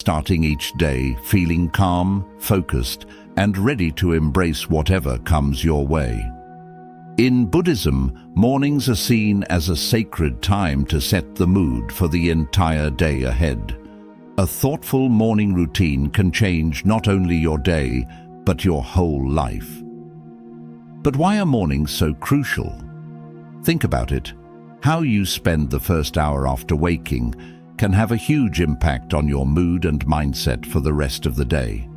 starting each day feeling calm, focused, and ready to embrace whatever comes your way. In Buddhism, mornings are seen as a sacred time to set the mood for the entire day ahead. A thoughtful morning routine can change not only your day, but your whole life. But why are mornings so crucial? Think about it. How you spend the first hour after waking can have a huge impact on your mood and mindset for the rest of the day.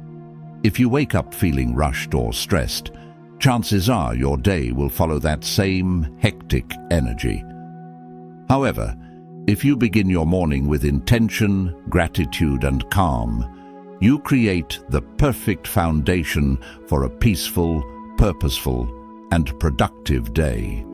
If you wake up feeling rushed or stressed, chances are your day will follow that same hectic energy. However, if you begin your morning with intention, gratitude, and calm, you create the perfect foundation for a peaceful, purposeful, and productive day.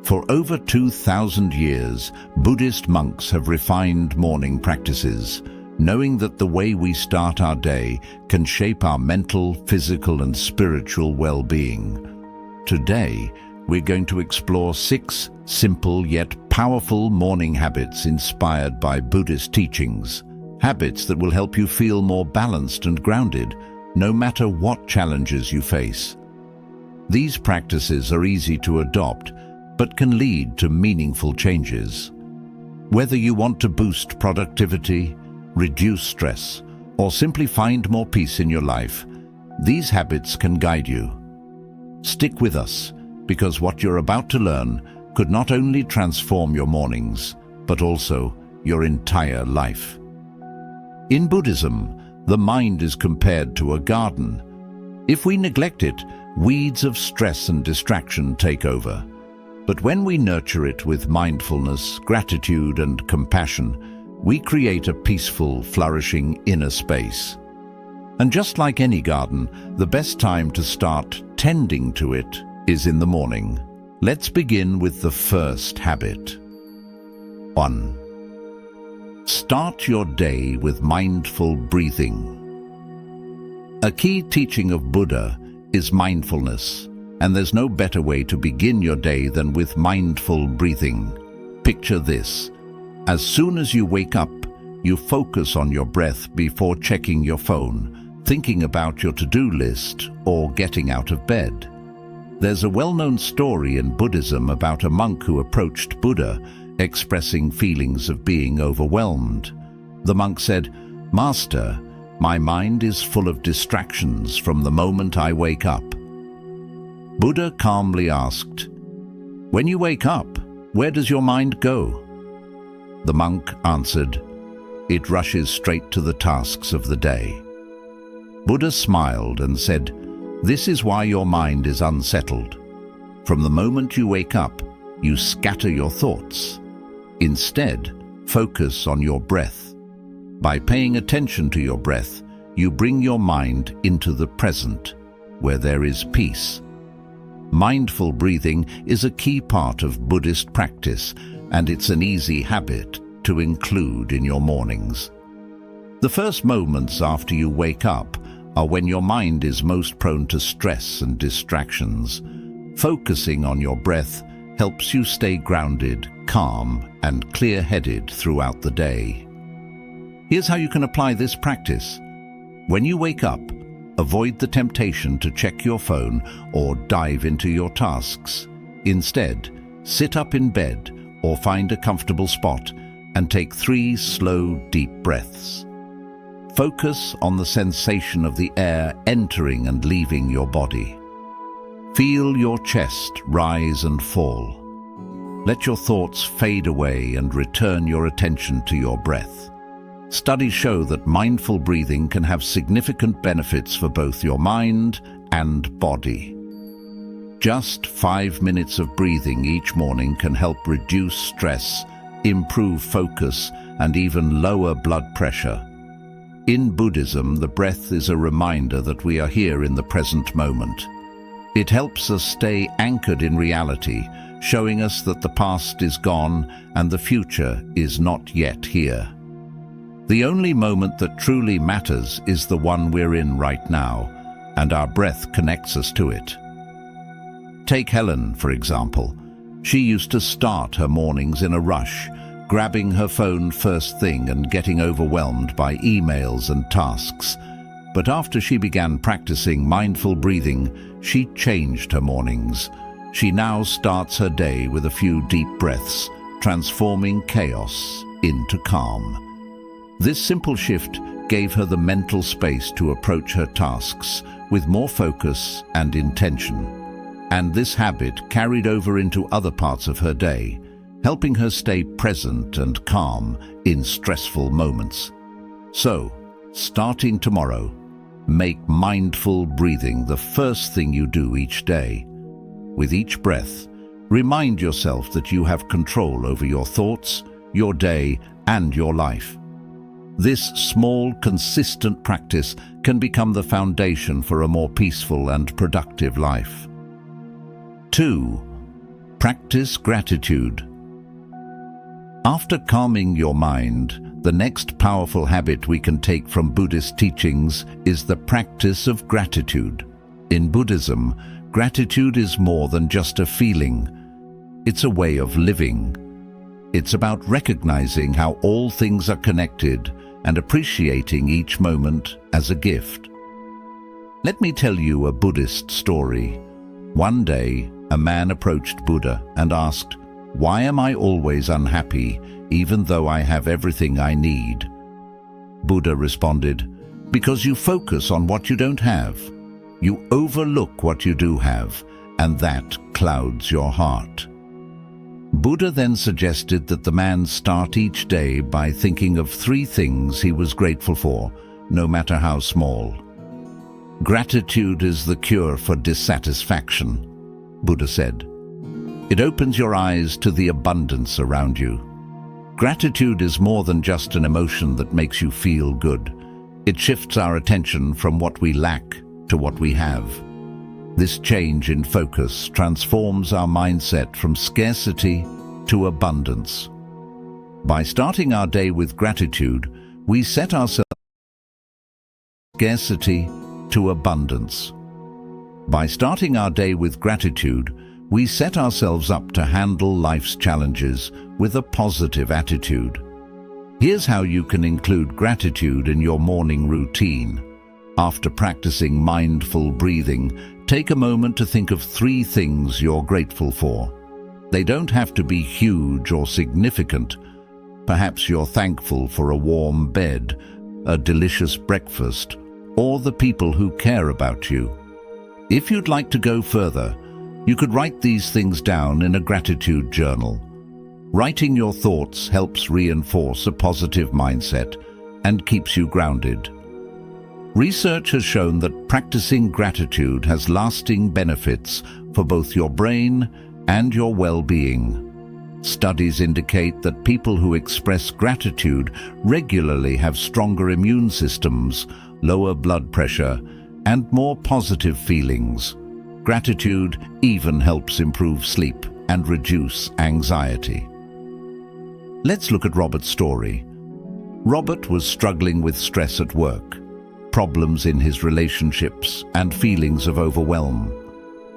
For over 2,000 years, Buddhist monks have refined morning practices, knowing that the way we start our day can shape our mental, physical, and spiritual well-being. Today, we're going to explore 6 simple yet powerful morning habits inspired by Buddhist teachings. Habits that will help you feel more balanced and grounded, no matter what challenges you face. These practices are easy to adopt, but can lead to meaningful changes. Whether you want to boost productivity, reduce stress, or simply find more peace in your life, these habits can guide you. Stick with us, because what you're about to learn could not only transform your mornings, but also your entire life. In Buddhism, the mind is compared to a garden. If we neglect it, weeds of stress and distraction take over. But when we nurture it with mindfulness, gratitude, and compassion, we create a peaceful, flourishing inner space. And just like any garden, the best time to start tending to it is in the morning. Let's begin with the first habit. 1. Start your day with mindful breathing. A key teaching of Buddha is mindfulness, and there's no better way to begin your day than with mindful breathing. Picture this. As soon as you wake up, you focus on your breath before checking your phone, thinking about your to-do list, or getting out of bed. There's a well-known story in Buddhism about a monk who approached Buddha, expressing feelings of being overwhelmed. The monk said, "Master, my mind is full of distractions from the moment I wake up." Buddha calmly asked, "When you wake up, where does your mind go?" The monk answered, "It rushes straight to the tasks of the day." Buddha smiled and said, "This is why your mind is unsettled. From the moment you wake up, you scatter your thoughts. Instead, focus on your breath. By paying attention to your breath, you bring your mind into the present, where there is peace." Mindful breathing is a key part of Buddhist practice, and it's an easy habit to include in your mornings. The first moments after you wake up are when your mind is most prone to stress and distractions. Focusing on your breath helps you stay grounded, calm, and clear-headed throughout the day. Here's how you can apply this practice. When you wake up, avoid the temptation to check your phone or dive into your tasks. Instead, sit up in bed or find a comfortable spot and take 3 slow, deep breaths. Focus on the sensation of the air entering and leaving your body. Feel your chest rise and fall. Let your thoughts fade away and return your attention to your breath. Studies show that mindful breathing can have significant benefits for both your mind and body. Just 5 minutes of breathing each morning can help reduce stress, improve focus, and even lower blood pressure. In Buddhism, the breath is a reminder that we are here in the present moment. It helps us stay anchored in reality, showing us that the past is gone and the future is not yet here. The only moment that truly matters is the one we're in right now, and our breath connects us to it. Take Helen, for example. She used to start her mornings in a rush, grabbing her phone first thing and getting overwhelmed by emails and tasks. But after she began practicing mindful breathing, she changed her mornings. She now starts her day with a few deep breaths, transforming chaos into calm. This simple shift gave her the mental space to approach her tasks with more focus and intention. And this habit carried over into other parts of her day, helping her stay present and calm in stressful moments. So, starting tomorrow, make mindful breathing the first thing you do each day. With each breath, remind yourself that you have control over your thoughts, your day, and your life. This small, consistent practice can become the foundation for a more peaceful and productive life. 2. Practice gratitude. After calming your mind, the next powerful habit we can take from Buddhist teachings is the practice of gratitude. In Buddhism, gratitude is more than just a feeling. It's a way of living. It's about recognizing how all things are connected and appreciating each moment as a gift. Let me tell you a Buddhist story. One day, a man approached Buddha and asked, "Why am I always unhappy, even though I have everything I need?" Buddha responded, "Because you focus on what you don't have. You overlook what you do have, and that clouds your heart." Buddha then suggested that the man start each day by thinking of 3 things he was grateful for, no matter how small. Gratitude is the cure for dissatisfaction, Buddha said. It opens your eyes to the abundance around you. Gratitude is more than just an emotion that makes you feel good. It shifts our attention from what we lack to what we have. This change in focus transforms our mindset from scarcity to abundance. By starting our day with gratitude, we set ourselves scarcity to abundance. By starting our day with gratitude, we set ourselves up to handle life's challenges with a positive attitude. Here's how you can include gratitude in your morning routine. After practicing mindful breathing, take a moment to think of 3 things you're grateful for. They don't have to be huge or significant. Perhaps you're thankful for a warm bed, a delicious breakfast, or the people who care about you. If you'd like to go further, you could write these things down in a gratitude journal. Writing your thoughts helps reinforce a positive mindset and keeps you grounded. Research has shown that practicing gratitude has lasting benefits for both your brain and your well-being. Studies indicate that people who express gratitude regularly have stronger immune systems, lower blood pressure, and more positive feelings. Gratitude even helps improve sleep and reduce anxiety. Let's look at Robert's story. Robert was struggling with stress at work, problems in his relationships, and feelings of overwhelm.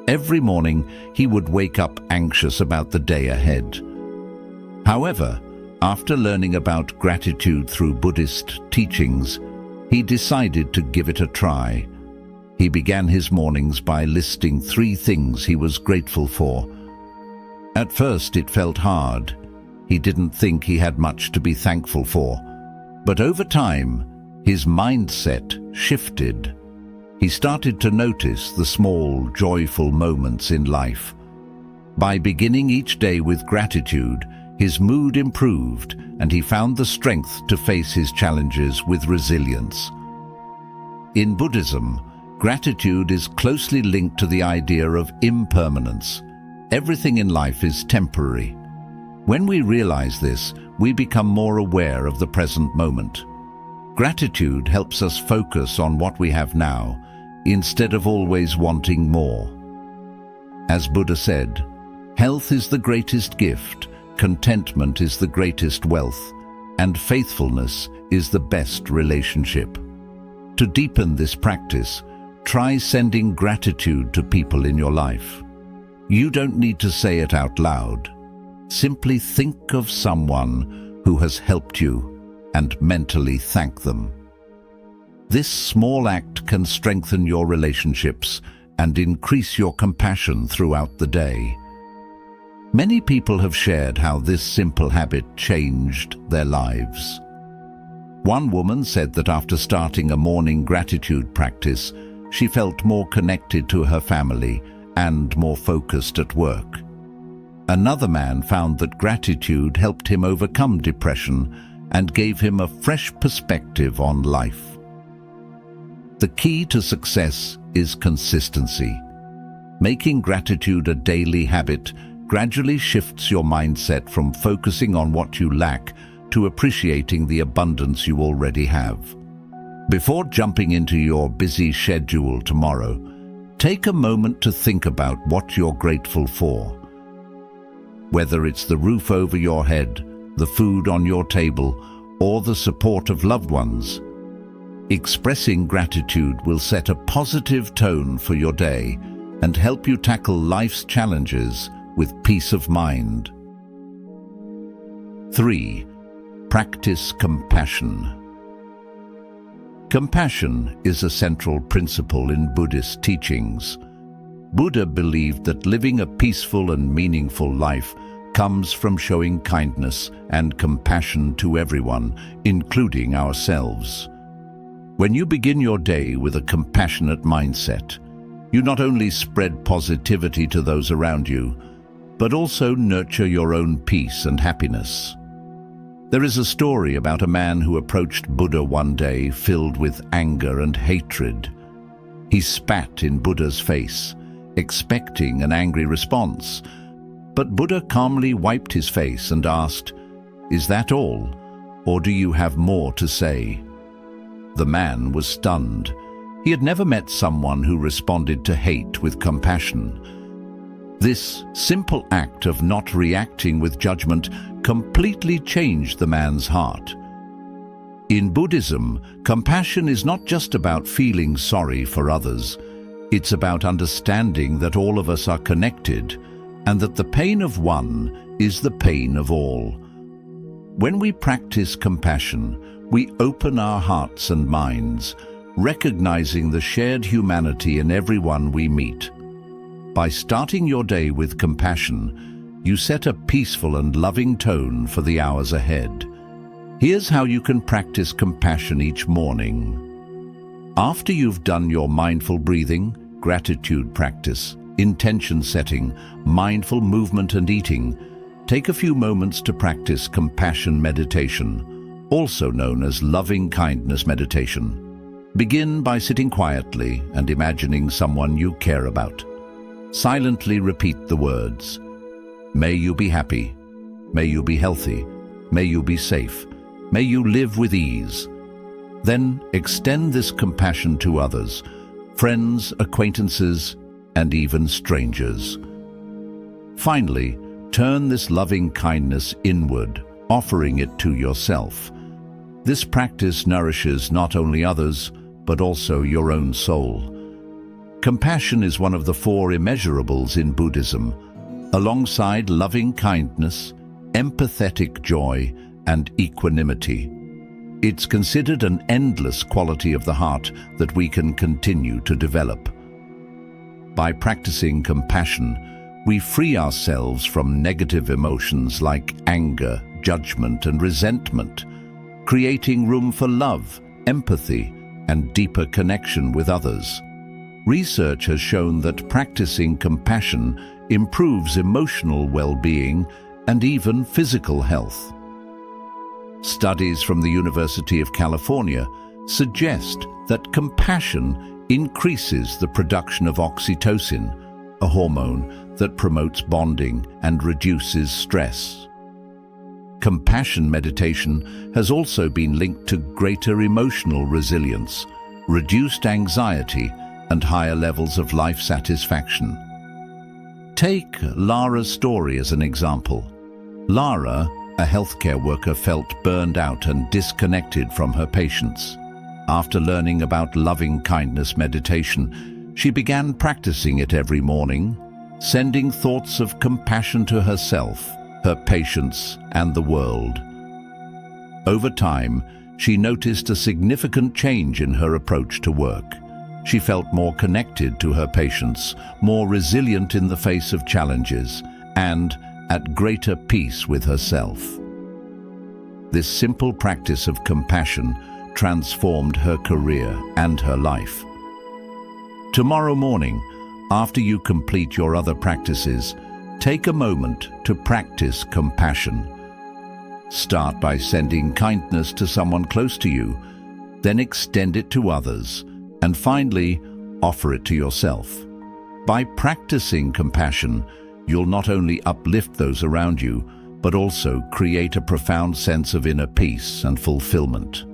Every morning, he would wake up anxious about the day ahead. However, after learning about gratitude through Buddhist teachings, he decided to give it a try. He began his mornings by listing 3 things he was grateful for. At first, it felt hard. He didn't think he had much to be thankful for. But over time, his mindset shifted. He started to notice the small, joyful moments in life. By beginning each day with gratitude, his mood improved and he found the strength to face his challenges with resilience. In Buddhism, gratitude is closely linked to the idea of impermanence. Everything in life is temporary. When we realize this, we become more aware of the present moment. Gratitude helps us focus on what we have now, instead of always wanting more. As Buddha said, health is the greatest gift, contentment is the greatest wealth, and faithfulness is the best relationship. To deepen this practice, try sending gratitude to people in your life. You don't need to say it out loud. Simply think of someone who has helped you and mentally thank them. This small act can strengthen your relationships and increase your compassion throughout the day. Many people have shared how this simple habit changed their lives. One woman said that after starting a morning gratitude practice, she felt more connected to her family and more focused at work. Another man found that gratitude helped him overcome depression and gave him a fresh perspective on life. The key to success is consistency. Making gratitude a daily habit gradually shifts your mindset from focusing on what you lack to appreciating the abundance you already have. Before jumping into your busy schedule tomorrow, take a moment to think about what you're grateful for. Whether it's the roof over your head, the food on your table, or the support of loved ones, expressing gratitude will set a positive tone for your day and help you tackle life's challenges with peace of mind. 3. Practice compassion. Compassion is a central principle in Buddhist teachings. Buddha believed that living a peaceful and meaningful life comes from showing kindness and compassion to everyone, including ourselves. When you begin your day with a compassionate mindset, you not only spread positivity to those around you, but also nurture your own peace and happiness. There is a story about a man who approached Buddha one day filled with anger and hatred. He spat in Buddha's face, expecting an angry response. But Buddha calmly wiped his face and asked, "Is that all, or do you have more to say?" The man was stunned. He had never met someone who responded to hate with compassion. This simple act of not reacting with judgment completely changed the man's heart. In Buddhism, compassion is not just about feeling sorry for others. It's about understanding that all of us are connected and that the pain of one is the pain of all. When we practice compassion, we open our hearts and minds, recognizing the shared humanity in everyone we meet. By starting your day with compassion, you set a peaceful and loving tone for the hours ahead. Here's how you can practice compassion each morning. After you've done your mindful breathing, gratitude practice, intention setting, mindful movement and eating, take a few moments to practice compassion meditation, also known as loving kindness meditation. Begin by sitting quietly and imagining someone you care about. Silently repeat the words, "May you be happy. May you be healthy. May you be safe. May you live with ease." Then extend this compassion to others, friends, acquaintances, and even strangers. Finally, turn this loving kindness inward, offering it to yourself. This practice nourishes not only others, but also your own soul. Compassion is one of the 4 immeasurables in Buddhism, alongside loving kindness, empathetic joy, and equanimity. It's considered an endless quality of the heart that we can continue to develop. By practicing compassion, we free ourselves from negative emotions like anger, judgment, and resentment, creating room for love, empathy, and deeper connection with others. Research has shown that practicing compassion improves emotional well-being and even physical health. Studies from the University of California suggest that compassion increases the production of oxytocin, a hormone that promotes bonding and reduces stress. Compassion meditation has also been linked to greater emotional resilience, reduced anxiety, and higher levels of life satisfaction. Take Lara's story as an example. Lara, a healthcare worker, felt burned out and disconnected from her patients. After learning about loving kindness meditation, she began practicing it every morning, sending thoughts of compassion to herself her patients, and the world. Over time, she noticed a significant change in her approach to work. She felt more connected to her patients, more resilient in the face of challenges, and at greater peace with herself. This simple practice of compassion transformed her career and her life. Tomorrow morning, after you complete your other practices, take a moment to practice compassion. Start by sending kindness to someone close to you, then extend it to others, and finally, offer it to yourself. By practicing compassion, you'll not only uplift those around you, but also create a profound sense of inner peace and fulfillment.